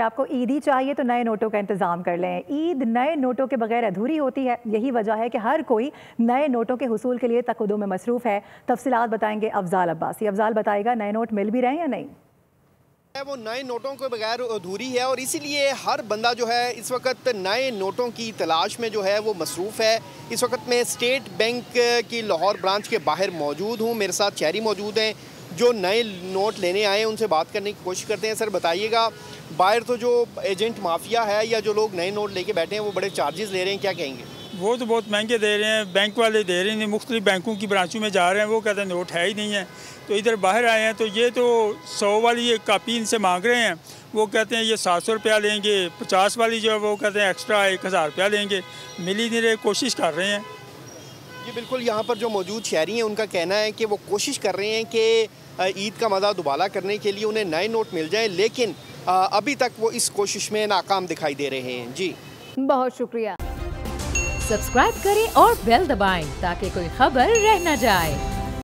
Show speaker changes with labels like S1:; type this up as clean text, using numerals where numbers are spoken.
S1: आपको ईद ही चाहिए तो नए नोटों का इंतजाम कर लें। ईद नए नोटों के बगैर अधूरी होती है। यही वजह है कि हर कोई नए नोटों के हुसूल के लिए तकद्दुम में मसरूफ़ है। तफसीलात बताएंगे अफजाल अब्बासी। अफजाल बताएगा नए नोट मिल भी रहे हैं या नहीं।
S2: वो नए नोटों के बगैर अधूरी है और इसीलिए हर बंदा जो है इस वक्त नए नोटों की तलाश में जो है वो मसरूफ़ है। इस वक्त मैं स्टेट बैंक की लाहौर ब्रांच के बाहर मौजूद हूँ। मेरे साथ शहरी मौजूद हैं जो नए नोट लेने आए हैं, उनसे बात करने की कोशिश करते हैं। सर बताइएगा, बाहर तो जो एजेंट माफिया है या जो लोग नए नोट लेके बैठे हैं वो बड़े चार्जेस ले रहे हैं, क्या कहेंगे?
S3: वो तो बहुत महंगे दे रहे हैं, बैंक वाले दे रहे हैं, मुख्तलिफ बैंकों की ब्रांचों में जा रहे हैं, वो कहते हैं नोट है ही नहीं है। तो इधर बाहर आए हैं तो ये तो 100 वाली एक कापी इनसे मांग रहे हैं, वो कहते हैं ये 700 रुपया लेंगे। 50 वाली जो है वो कहते हैं एक्स्ट्रा 1000 रुपया लेंगे। मिल ही नहीं रहे, कोशिश कर रहे हैं।
S2: जी बिल्कुल, यहाँ पर जो मौजूद शहरी हैं उनका कहना है कि वो कोशिश कर रहे हैं कि ईद का मज़ा दुबारा करने के लिए उन्हें नए नोट मिल जाए, लेकिन अभी तक वो इस कोशिश में नाकाम दिखाई दे रहे हैं। जी
S1: बहुत शुक्रिया।
S4: सब्सक्राइब करें और बेल दबाएं ताकि कोई खबर रह न जाए।